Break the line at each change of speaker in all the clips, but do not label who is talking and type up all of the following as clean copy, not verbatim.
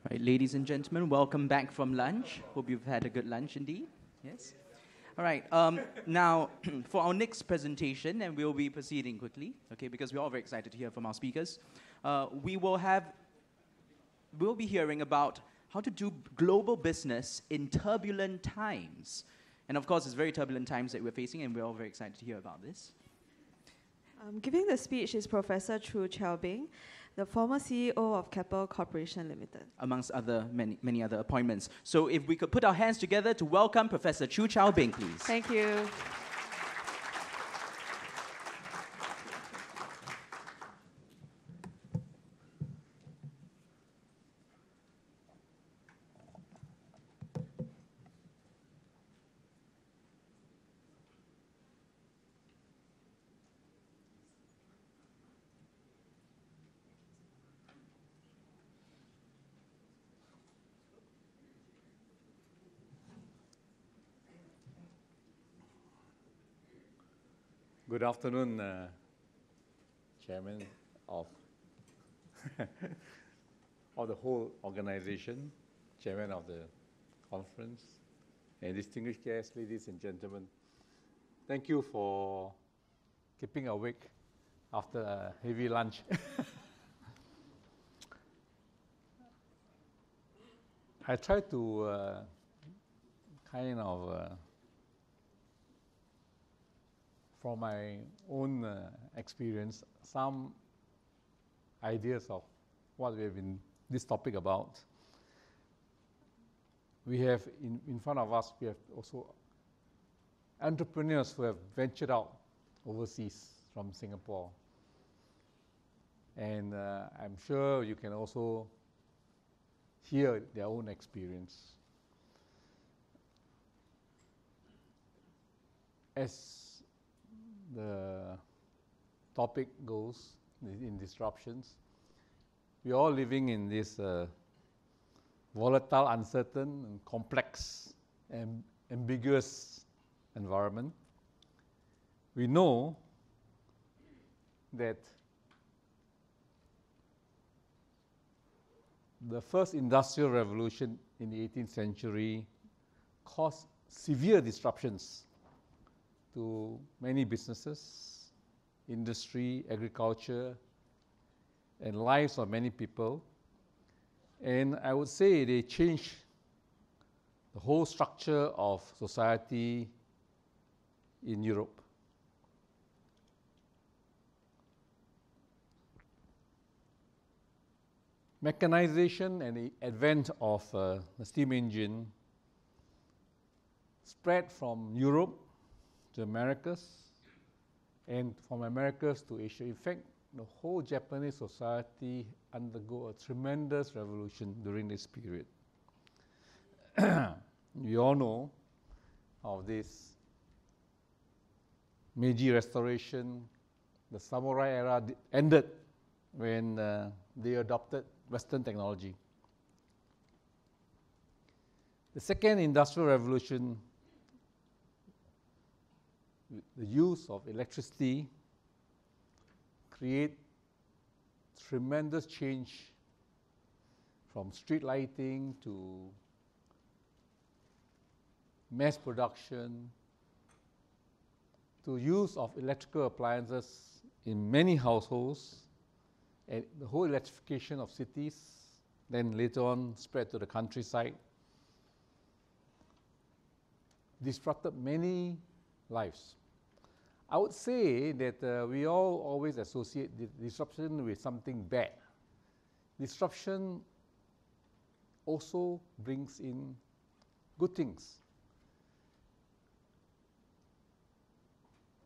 Right, ladies and gentlemen, welcome back from lunch. Hope you've had a good lunch indeed. Yes? All right, now for our next presentation, and we'll be proceeding quickly, okay, because we're all very excited to hear from our speakers. We'll be hearing about how to do global business in turbulent times. And of course, it's very turbulent times that we're facing, and we're all very excited to hear about this.
Giving the speech is Professor Choo Beng, the former CEO of Keppel Corporation Limited.
Amongst many other appointments. So if we could put our hands together to welcome Professor Choo Beng, please.
Thank you.
Good afternoon, Chairman of the whole organization, Chairman of the conference, and distinguished guests, ladies and gentlemen. Thank you for keeping awake after a heavy lunch. I try to from my own experience, some ideas of what we have been this topic about. We have in front of us, we have also entrepreneurs who have ventured out overseas from Singapore. And I'm sure you can also hear their own experience. As the topic goes in disruptions, we're all living in this volatile, uncertain, and complex and ambiguous environment. We know that the first industrial revolution in the 18th century caused severe disruptions to many businesses, industry, agriculture, and lives of many people. And I would say they changed the whole structure of society in Europe. Mechanization and the advent of the steam engine spread from Europe to Americas, and from Americas to Asia. In fact, the whole Japanese society undergo a tremendous revolution during this period. You all know of this Meiji Restoration. The samurai era ended when they adopted Western technology. The second industrial revolution, the use of electricity, create tremendous change from street lighting to mass production to use of electrical appliances in many households, and the whole electrification of cities, then later on spread to the countryside, disrupted many lives. I would say that we all always associate disruption with something bad. Disruption also brings in good things.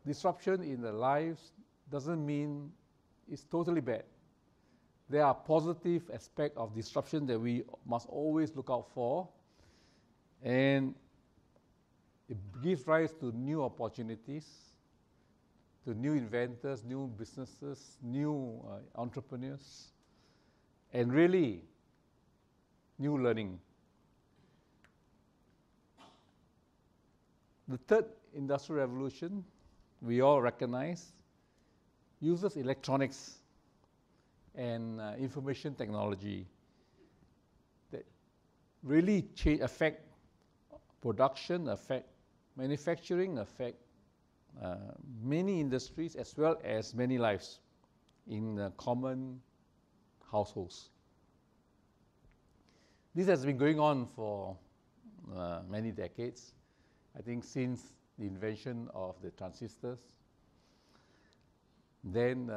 Disruption in the lives doesn't mean it's totally bad. There are positive aspects of disruption that we must always look out for, and it gives rise to new opportunities, to new inventors, new businesses, new entrepreneurs, and really new learning. The third industrial revolution, we all recognize, uses electronics and information technology. The really affect production, affect manufacturing, affect many industries as well as many lives in common households. This has been going on for many decades, I think since the invention of the transistors. Then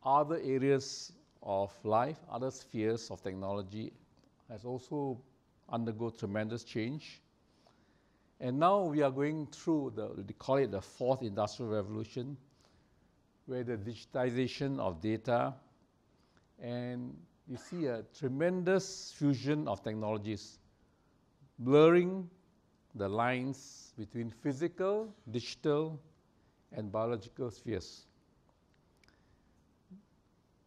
other areas of life, other spheres of technology has also undergone tremendous change. And now we are going through they call it the fourth industrial revolution, where the digitization of data, and you see a tremendous fusion of technologies, blurring the lines between physical, digital, and biological spheres.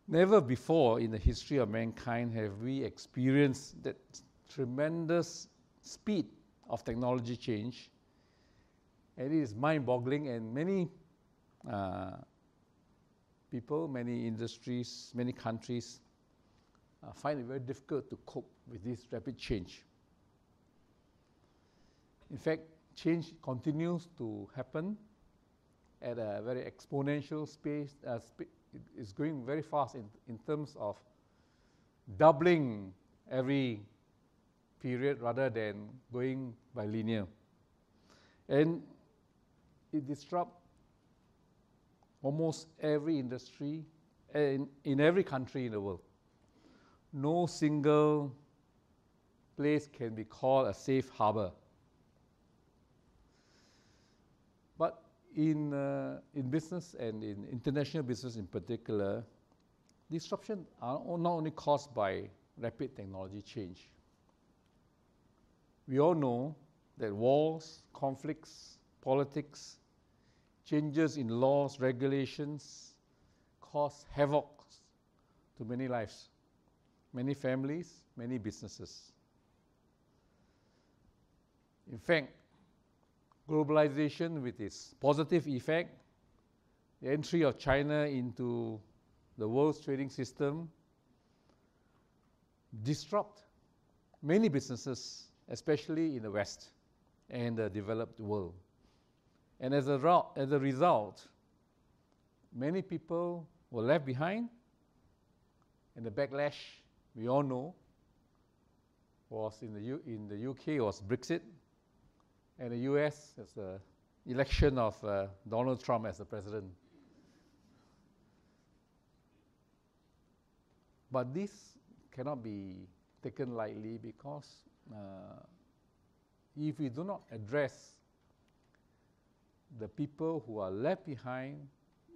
Never before in the history of mankind have we experienced that tremendous speed of technology change. And it is mind-boggling, and many people, many industries, many countries find it very difficult to cope with this rapid change. In fact, change continues to happen at a very exponential pace. It's going very fast in terms of doubling every period rather than going by linear. And it disrupts almost every industry in every country in the world. No single place can be called a safe harbor. But in business and in international business in particular, disruption are not only caused by rapid technology change. We all know that wars, conflicts, politics, changes in laws, regulations cause havoc to many lives, many families, many businesses. In fact, globalization with its positive effect, the entry of China into the world's trading system disrupt many businesses, especially in the West and the developed world. And as a result, many people were left behind, and the backlash, we all know, was in the UK was Brexit, and the US as the election of Donald Trump as the president. But this cannot be taken lightly, because if we do not address the people who are left behind,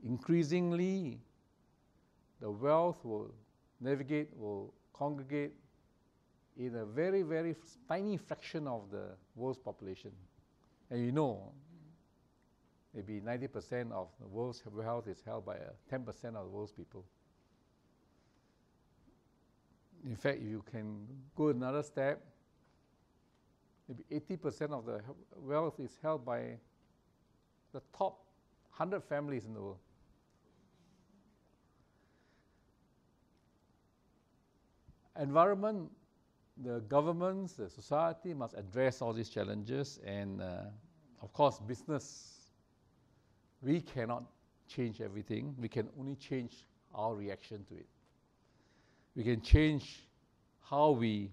increasingly the wealth will congregate in a very, very tiny fraction of the world's population. And you know, maybe 90% of the world's wealth is held by 10% of the world's people. In fact, you can go another step, maybe 80% of the wealth is held by the top 100 families in the world. Environment, the governments, the society must address all these challenges, and of course business, we cannot change everything. We can only change our reaction to it. We can change how we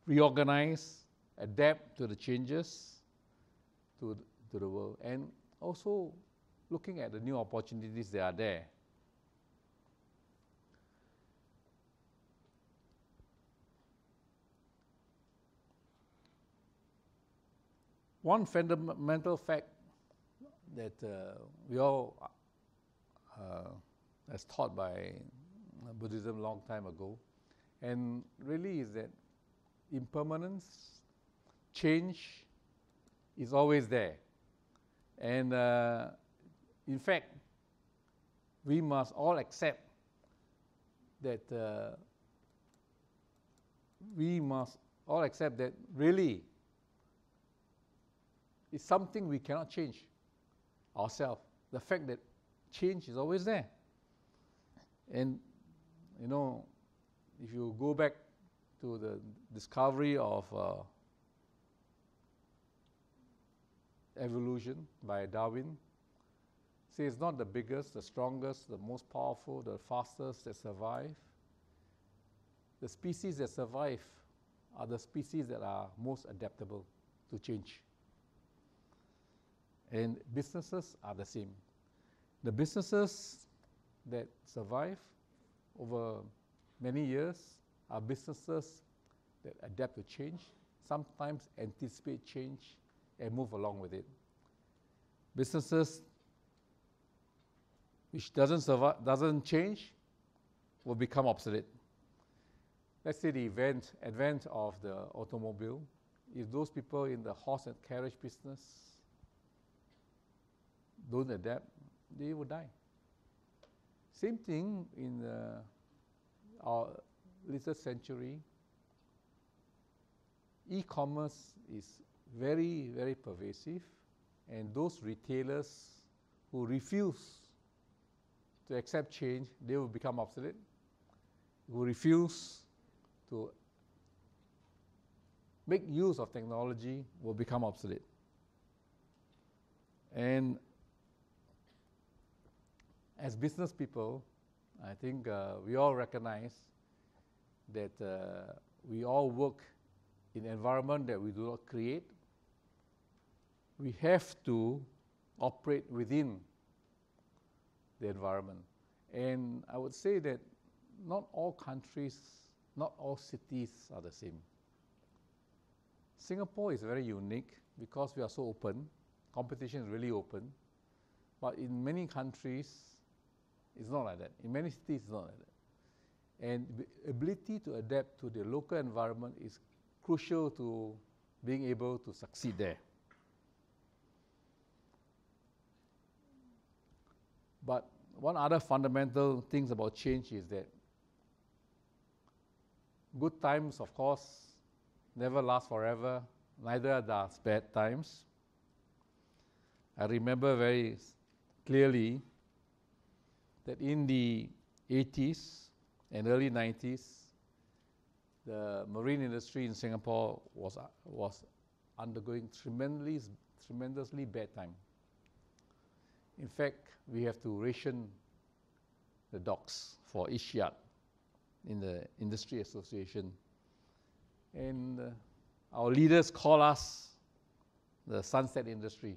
reorganize, adapt to the changes to the world, and also looking at the new opportunities that are there. One fundamental fact that we all, as taught by Buddhism a long time ago, and really is that impermanence, change is always there. And in fact, we must all accept that really it's something we cannot change ourselves. The fact that change is always there. And you know, if you go back to the discovery of evolution by Darwin, say it's not the biggest, the strongest, the most powerful, the fastest that survive. The species that survive are the species that are most adaptable to change. And businesses are the same. The businesses that survive over many years are businesses that adapt to change, sometimes anticipate change and move along with it. Businesses which doesn't change will become obsolete. Let's say the advent of the automobile. If those people in the horse and carriage business don't adapt, they will die. Same thing in our latest century. E-commerce is very, very pervasive, and those retailers who refuse to accept change, they will become obsolete. Who refuse to make use of technology will become obsolete. And as business people, I think we all recognize that we all work in an environment that we do not create. We have to operate within the environment. And I would say that not all countries, not all cities are the same. Singapore is very unique because we are so open. Competition is really open. But in many countries, it's not like that. In many cities, it's not like that. And the ability to adapt to the local environment is crucial to being able to succeed there. But one other fundamental things about change is that good times, of course, never last forever, neither does bad times. I remember very clearly that in the 80s and early 90s, the marine industry in Singapore was undergoing tremendously bad time. In fact, we have to ration the docks for each yard in the industry association. And our leaders call us the sunset industry.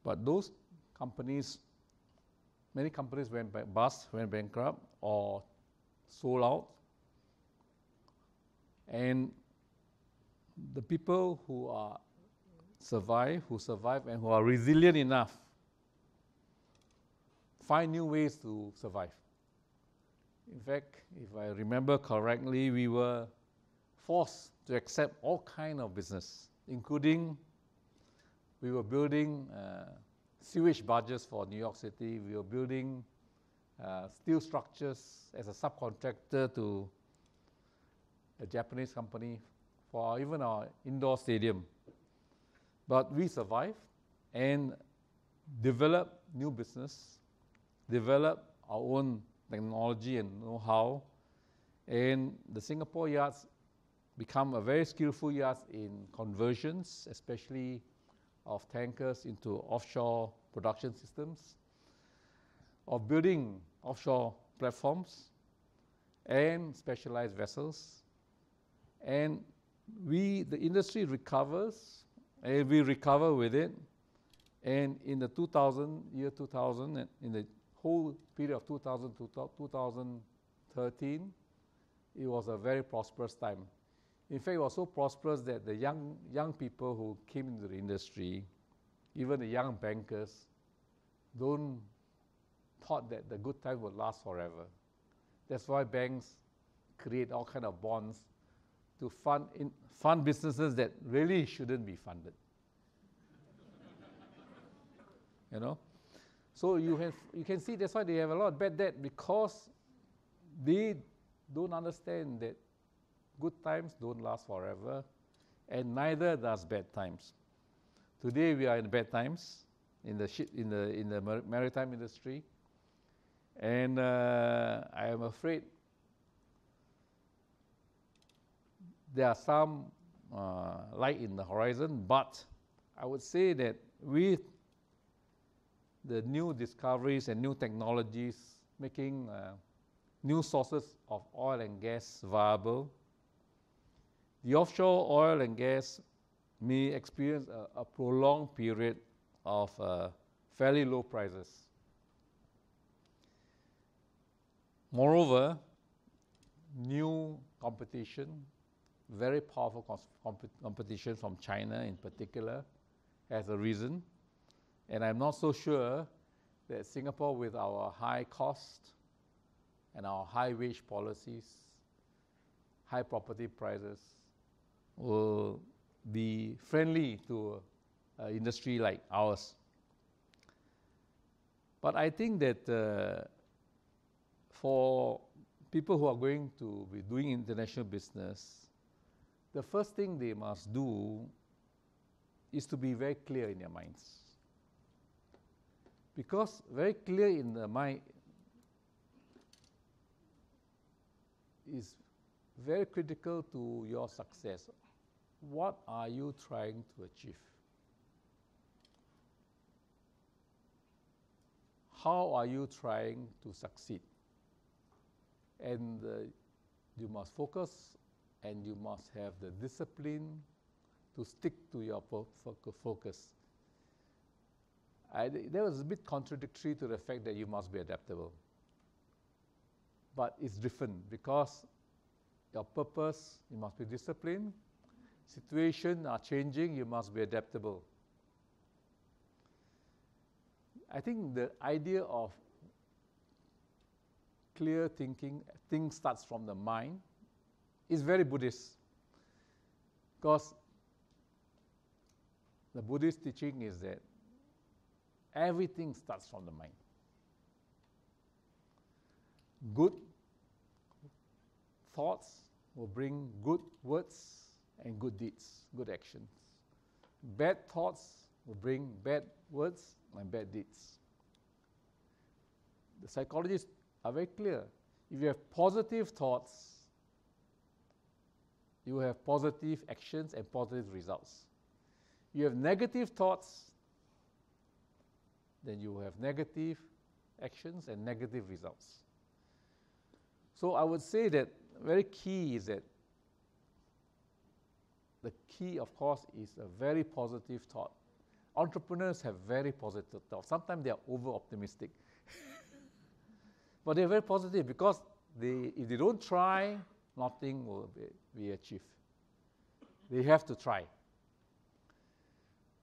But those companies, many companies went bankrupt or sold out. And the people who survive and who are resilient enough find new ways to survive. In fact, if I remember correctly, we were forced to accept all kinds of business, including we were building sewage barges for New York City. We were building steel structures as a subcontractor to a Japanese company for even our indoor stadium. But we survived and developed new business, developed our own technology and know-how, and the Singapore yards become a very skillful yards in conversions, especially of tankers into offshore production systems, of building offshore platforms and specialized vessels. And the industry recovers, and we recover with it. And in the 2000, in the whole period of 2000 to 2013, it was a very prosperous time. In fact, it was so prosperous that the young people who came into the industry, even the young bankers, thought that the good time would last forever. That's why banks create all kinds of bonds to fund businesses that really shouldn't be funded. You know? So you can see that's why they have a lot of bad debt, because they don't understand that good times don't last forever, and neither does bad times. Today we are in bad times in the maritime industry, And I am afraid there are some light in the horizon, but I would say that with the new discoveries and new technologies making new sources of oil and gas viable, the offshore oil and gas may experience a prolonged period of fairly low prices. Moreover, new competition, very powerful competition from China in particular, has arisen. And I'm not so sure that Singapore, with our high cost and our high wage policies, high property prices, will be friendly to an industry like ours. But I think that for people who are going to be doing international business, the first thing they must do is to be very clear in their minds. Because very clear in the mind is very critical to your success. What are you trying to achieve? How are you trying to succeed? And you must focus and you must have the discipline to stick to your focus. That was a bit contradictory to the fact that you must be adaptable. But it's different because your purpose, you must be disciplined. Situations are changing, you must be adaptable. I think the idea of clear thinking, things starts from the mind, is very Buddhist. Because the Buddhist teaching is that everything starts from the mind. Good thoughts will bring good words and good deeds, good actions. Bad thoughts will bring bad words and bad deeds. The psychologists are very clear. If you have positive thoughts, you will have positive actions and positive results. You have negative thoughts, then you will have negative actions and negative results. So I would say that very key is that the key, of course, is a very positive thought. Entrepreneurs have very positive thoughts. Sometimes they are over-optimistic. But they're very positive because if they don't try, nothing will be achieved. They have to try.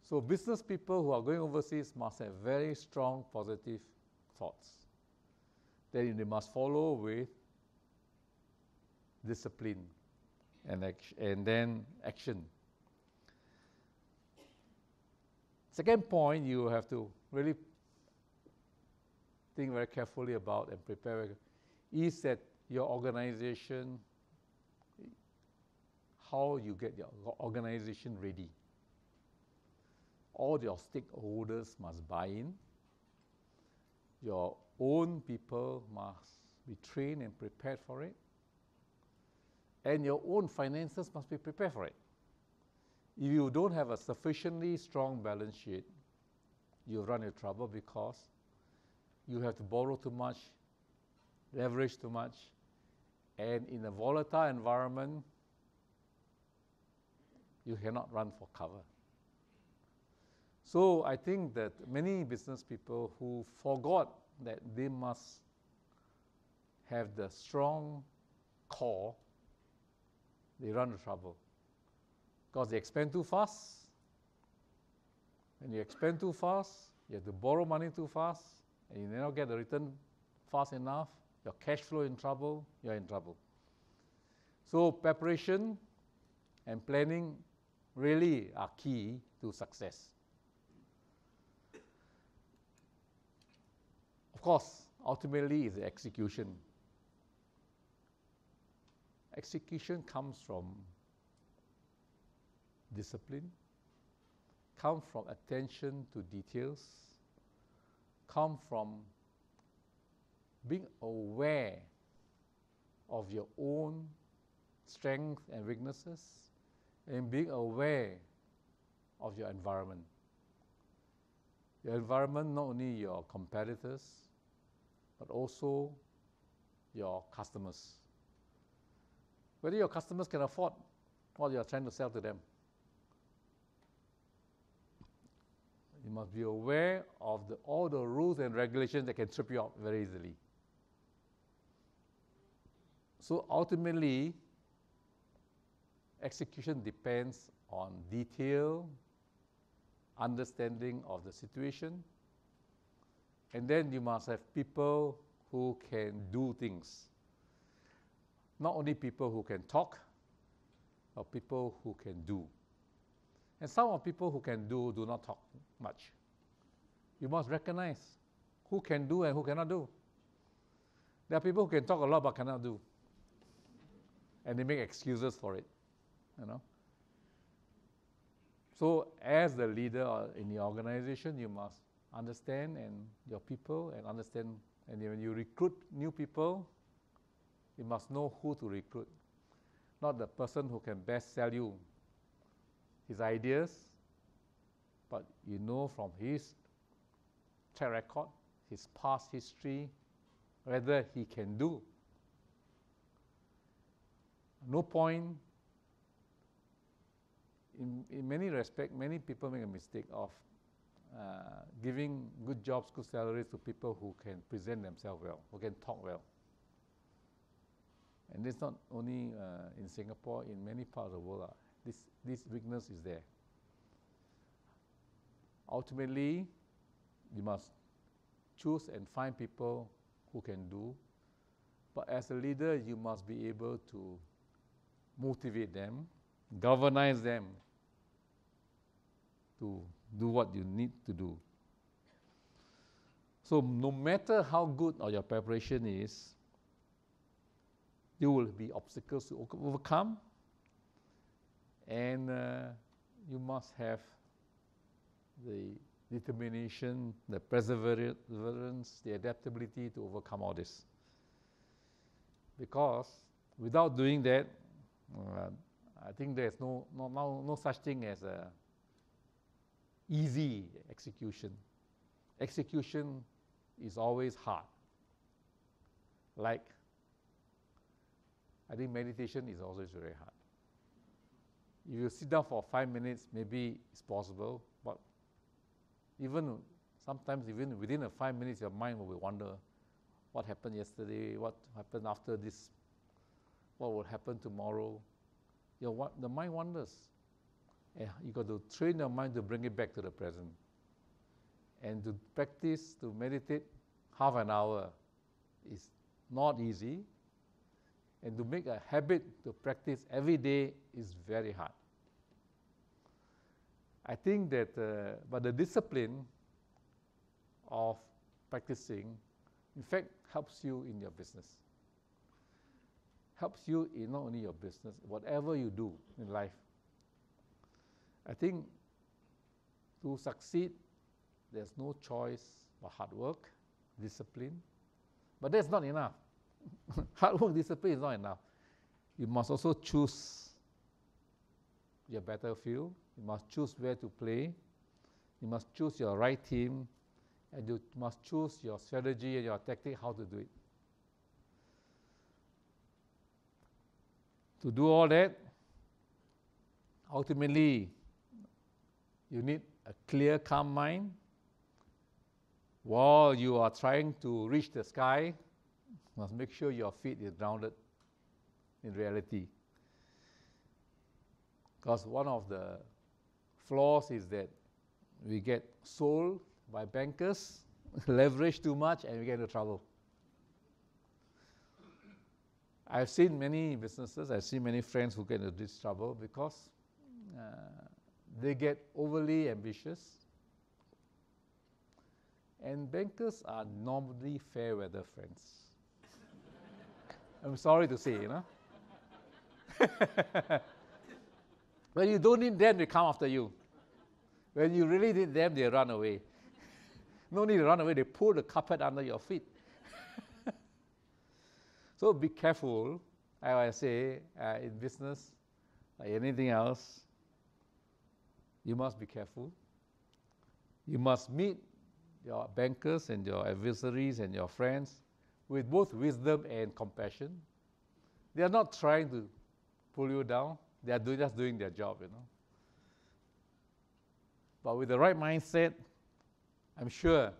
So business people who are going overseas must have very strong positive thoughts. Then they must follow with discipline and then action. Second point you have to really think very carefully about and prepare is that your organization, how you get your organization ready. All your stakeholders must buy in. Your own people must be trained and prepared for it. And your own finances must be prepared for it. If you don't have a sufficiently strong balance sheet, you run into trouble because you have to borrow too much, leverage too much, and in a volatile environment, you cannot run for cover. So I think that many business people who forgot that they must have the strong core, they run into trouble because they expand too fast. When you expand too fast, you have to borrow money too fast, and you never get the return fast enough, your cash flow in trouble, you're in trouble. So preparation and planning really are key to success. Of course, ultimately is the execution. Execution comes from discipline, comes from attention to details, comes from being aware of your own strengths and weaknesses, and being aware of your environment. Your environment, not only your competitors, but also your customers. Whether your customers can afford what you are trying to sell to them. You must be aware of all the rules and regulations that can trip you up very easily. So ultimately, execution depends on detail, understanding of the situation, and then you must have people who can do things. Not only people who can talk, but people who can do. And some of people who can do not talk much. You must recognize who can do and who cannot do. There are people who can talk a lot but cannot do. And they make excuses for it, you know. So as the leader in the organization, you must understand and your people and understand, and when you recruit new people, you must know who to recruit. Not the person who can best sell you his ideas, but you know from his track record, his past history, whether he can do. No point, in many respects, many people make a mistake of giving good jobs, good salaries to people who can present themselves well, who can talk well. And this not only in Singapore, in many parts of the world, this weakness is there. Ultimately, you must choose and find people who can do, but as a leader, you must be able to motivate them, galvanize them to do what you need to do. So no matter how good your preparation is, there will be obstacles to overcome, and you must have the determination, the perseverance, the adaptability to overcome all this. Because without doing that, I think there's no such thing as a easy execution. Execution is always hard. Like, I think meditation is always very hard. If you sit down for 5 minutes, maybe it's possible, but sometimes even within 5 minutes, your mind will wonder what happened yesterday, what happened after this, what will happen tomorrow. The mind wanders. You got to train your mind to bring it back to the present. And to practice, to meditate half an hour is not easy. And to make a habit to practice every day is very hard. I think that, but the discipline of practicing, in fact, helps you in your business. Helps you in not only your business, whatever you do in life. I think to succeed, there's no choice but hard work, discipline, but that's not enough. Hard work, discipline is not enough. You must also choose your battlefield. You must choose where to play. You must choose your right team, and you must choose your strategy and your tactic, how to do it. To do all that, ultimately, you need a clear, calm mind. While you are trying to reach the sky, you must make sure your feet is grounded in reality. Because one of the flaws is that we get sold by bankers, leverage too much, and we get into trouble. I've seen many businesses, I've seen many friends who get into this trouble because they get overly ambitious. And bankers are normally fair weather friends. I'm sorry to say, you know. When you don't need them, they come after you. When you really need them, they run away. No need to run away, they pull the carpet under your feet. So be careful, I say, in business, like anything else, you must be careful. You must meet your bankers and your adversaries and your friends with both wisdom and compassion. They are not trying to pull you down. They are just doing their job, you know. But with the right mindset, I'm sure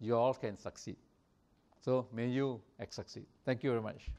you all can succeed. So may you succeed. Thank you very much.